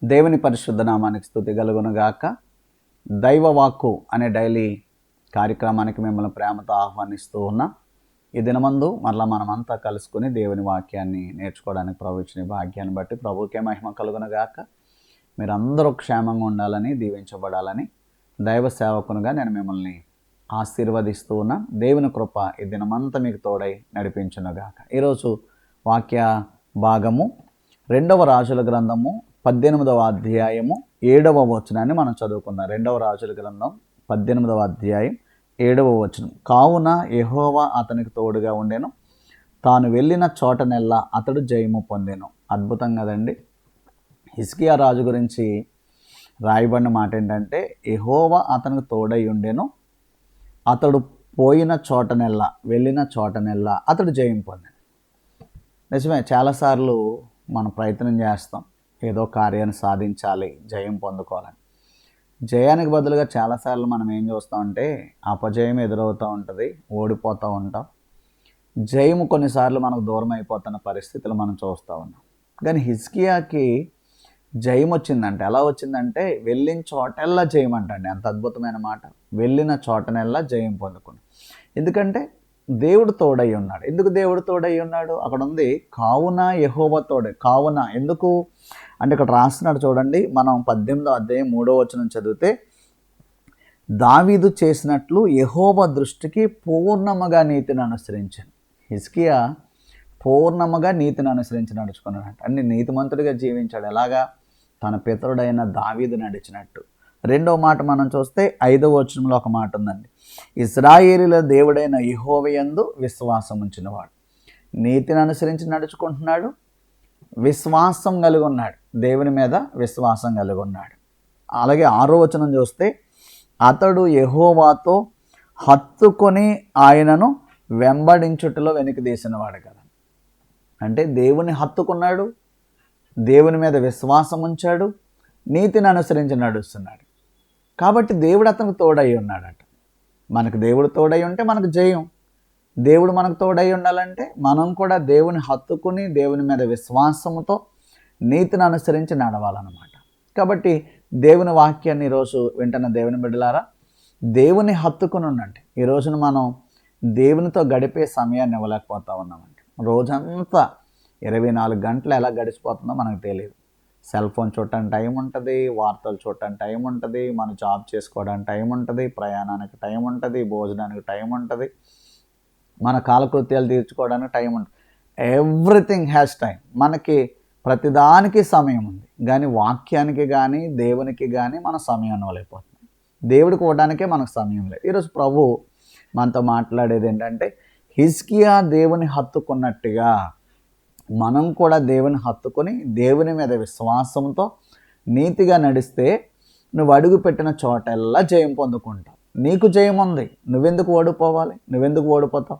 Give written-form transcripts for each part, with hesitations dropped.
దేవుని పరిశుద్ధ నామానికి స్తుతి కలుగునుగాక. దైవవాక్కు అనే డైలీ కార్యక్రమానికి మిమ్మల్ని ప్రేమతో ఆహ్వానిస్తూ ఉన్నా. ఈ దినమందు మరలా మనమంతా కలుసుకుని దేవుని వాక్యాన్ని నేర్చుకోవడానికి ప్రభు ఇచ్చిన భాగ్యాన్ని బట్టి ప్రభుకే మహిమ కలుగునుగాక. మీరందరూ క్షేమంగా ఉండాలని, దీవించబడాలని దైవ సేవకునిగా నేను మిమ్మల్ని ఆశీర్వదిస్తూ ఉన్నా. దేవుని కృప ఈ దినమంతా మీకు తోడై నడిపించునుగాక. ఈరోజు వాక్య భాగము 2వ రాజుల గ్రంథము 18వ అధ్యాయము 7వ వచనాన్ని మనం చదువుకుందాం. 2వ రాజుల గ్రంథం 18వ అధ్యాయం 7వ వచనం. కావున యెహోవా అతనికి తోడుగా ఉండెను, తాను వెళ్ళిన చోటనెల్లా అతడు జయము పొందెను. అద్భుతం కదండి. హిజ్కియా రాజు గురించి రాయబడిన మాట ఏంటంటే, యెహోవా అతనికి తోడై ఉండెను, అతడు పోయిన చోటనెల్లా, వెళ్ళిన చోటనెల్లా అతడు జయం పొందెను. నిజమే, చాలాసార్లు మనం ప్రయత్నం చేస్తాం ఏదో కార్యాన్ని సాధించాలి, జయం పొందుకోవాలని. జయానికి బదులుగా చాలాసార్లు మనం ఏం చూస్తామంటే అపజయం ఎదురవుతూ ఉంటుంది, ఓడిపోతూ ఉంటాం. జయము కొన్నిసార్లు మనకు దూరం అయిపోతున్న పరిస్థితులు మనం చూస్తూ ఉన్నాం. కానీ హిజ్కియాకి జయం వచ్చిందంటే ఎలా వచ్చిందంటే, వెళ్ళిన చోటెల్లా జయం అంటండి. అంత అద్భుతమైన మాట. వెళ్ళిన చోటనెల్లా జయం పొందుకుని. ఎందుకంటే దేవుడు తోడై ఉన్నాడు. ఎందుకు దేవుడు తోడై ఉన్నాడు? అక్కడ ఉంది కావున యెహోవా తోడే. కావున ఎందుకు అంటే ఇక్కడ రాస్తున్నాడు చూడండి. మనం 18వ అధ్యాయం 3వ వచనం చదివితే, దావీదు చేసినట్లు యెహోవా దృష్టికి పూర్ణముగా నీతిని అనుసరించాను. హిజ్కియా పూర్ణముగా నీతిని అనుసరించి నడుచుకున్నాడు. అన్ని నీతిమంతుడిగా జీవించాడు. ఎలాగా? తన పితరుడైన దావీదు నడిచినట్టు. రెండవ మాట మనం చూస్తే 5వ వచనంలో ఒక మాట ఉందండి. ఇశ్రాయేలీల దేవుడైన యెహోవా యందు విశ్వాసం ఉంచినవాడు. నీతిని అనుసరించి నడుచుకుంటున్నాడు, విశ్వాసం కలిగి ఉన్నాడు, దేవుని మీద విశ్వాసం కలిగి ఉన్నాడు. అలాగే 6వ వచనం చూస్తే, అతడు యెహోవాతో హత్తుకొని ఆయనను వెంబడించుటలో వెనక్కి తీసినవాడు కదా. అంటే దేవుని హత్తుకున్నాడు, దేవుని మీద విశ్వాసం ఉంచాడు, నీతిని అనుసరించి నడుస్తున్నాడు. కాబట్టి దేవుడు అతనికి తోడై ఉన్నాడట. మనకు దేవుడు తోడై ఉంటే మనకు జయం. దేవుడు మనకు తోడై ఉండాలంటే మనం కూడా దేవుని హత్తుకుని దేవుని మీద విశ్వాసంతో నీతిని అనుసరించి నడవాలన్నమాట. కాబట్టి దేవుని వాక్యాన్ని ఈరోజు వింటున్న దేవుని బిడ్డలారా, దేవుని హత్తుకుని ఉండండి. ఈ రోజున మనం దేవునితో గడిపే సమయాన్ని ఇవ్వలేకపోతా ఉన్నామండి. రోజంతా 24 గంటలు ఎలా గడిచిపోతుందో మనకు తెలియదు. సెల్ ఫోన్ చూడటానికి టైం ఉంటుంది, వార్తలు చూడటానికి టైం ఉంటుంది, మన జాబ్ చేసుకోవడానికి టైం ఉంటుంది, ప్రయాణానికి టైం ఉంటుంది, భోజనానికి టైం ఉంటుంది, మన కాలకృత్యాలు తీర్చుకోవడానికి టైం ఉంటుంది. Everything has time. మనకి ప్రతిదానికి సమయం ఉంది. కానీ వాక్యానికి కానీ దేవునికి కానీ మన సమయం ఇవ్వలేకపోతుంది. దేవుడికి ఇవ్వడానికే మనకు సమయం లేదు. ఈరోజు ప్రభు మనతో మాట్లాడేది ఏంటంటే, హిజ్కియా దేవుని హత్తుకున్నట్టుగా మనం కూడా దేవుని హత్తుకొని దేవుని మీద విశ్వాసంతో నీతిగా నడిస్తే నువ్వు అడుగు పెట్టిన చోటల్లా జయం పొందుకుంటావు. నీకు జయం ఉంది. నువ్వెందుకు ఓడిపోవాలి? నువ్వెందుకు ఓడిపోతావు?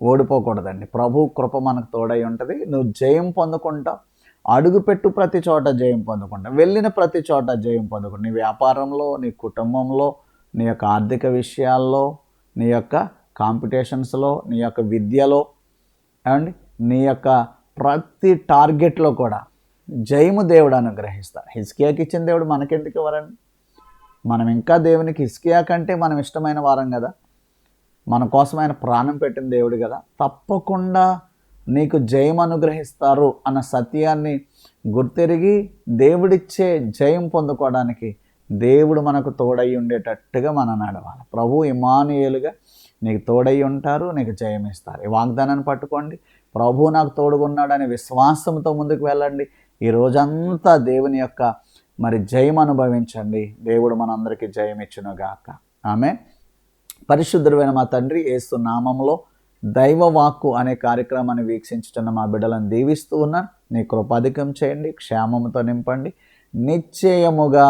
ఓడిపోకూడదండి. ప్రభు కృప మనకు తోడై ఉంటుంది. నువ్వు జయం పొందుకుంటావు. అడుగుపెట్టు ప్రతి చోట జయం పొందుకుంటావు. వెళ్ళిన ప్రతి చోట జయం పొందుకుంటావు. నీ వ్యాపారంలో, నీ కుటుంబంలో, నీ యొక్క ఆర్థిక విషయాల్లో, నీ యొక్క కాంపిటీషన్స్లో, నీ యొక్క విద్యలో అండి, నీ యొక్క ప్రతి టార్గెట్లో కూడా జయము దేవుడు అనుగ్రహిస్తారు. హిజ్కియాకి ఇచ్చిన దేవుడు మనకెందుకు ఇవ్వరండి? మనం ఇంకా దేవునికి హిజ్కియా కంటే మనం ఇష్టమైన వారం కదా. మన కోసం ఆయన ప్రాణం పెట్టిన దేవుడు కదా. తప్పకుండా నీకు జయం అనుగ్రహిస్తారు అన్న సత్యాన్ని గుర్తెరిగి దేవుడిచ్చే జయం పొందుకోవడానికి దేవుడు మనకు తోడై ఉండేటట్టుగా మనం నడవాలి. ప్రభు ఇమ్మానుయేలుగా నీకు తోడై ఉంటారు, నీకు జయం ఇస్తారు. ఈ వాగ్దానాన్ని పట్టుకోండి. ప్రభు నాకు తోడుగున్నాడు అనే విశ్వాసంతో ముందుకు వెళ్ళండి. ఈ రోజంతా దేవుని యొక్క జయం అనుభవించండి. దేవుడు మనందరికీ జయం ఇచ్చునుగాక. ఆమేన్. పరిశుద్ధుడైన మా తండ్రి, యేసు నామములో దైవవాక్కు అనే కార్యక్రమాన్ని వీక్షించుతున్న మా బిడ్డలను దీవిస్తూ ఉన్నాను. నీ కృప అధికం చేయండి, క్షేమముతో నింపండి. నిశ్చయముగా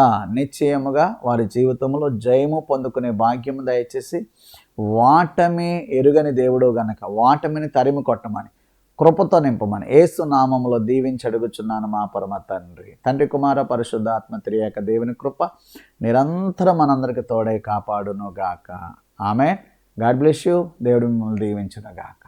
వారి జీవితంలో జయము పొందుకునే భాగ్యము దయచేసి, వాటమి ఎరుగని దేవుడు గనక వాటమిని తరిమి కొట్టమని, కృపతో నింపమని యేసు నామములో దీవించి అడుగుచున్నాను మా పరమ తండ్రి. తండ్రి, కుమార, పరిశుద్ధాత్మ త్రియేక దేవుని కృప నిరంతరం మనందరికి తోడై కాపాడును గాక. ఆమేన్. God bless you. దేవుడు మిమ్మల్ని దీవించును గాక.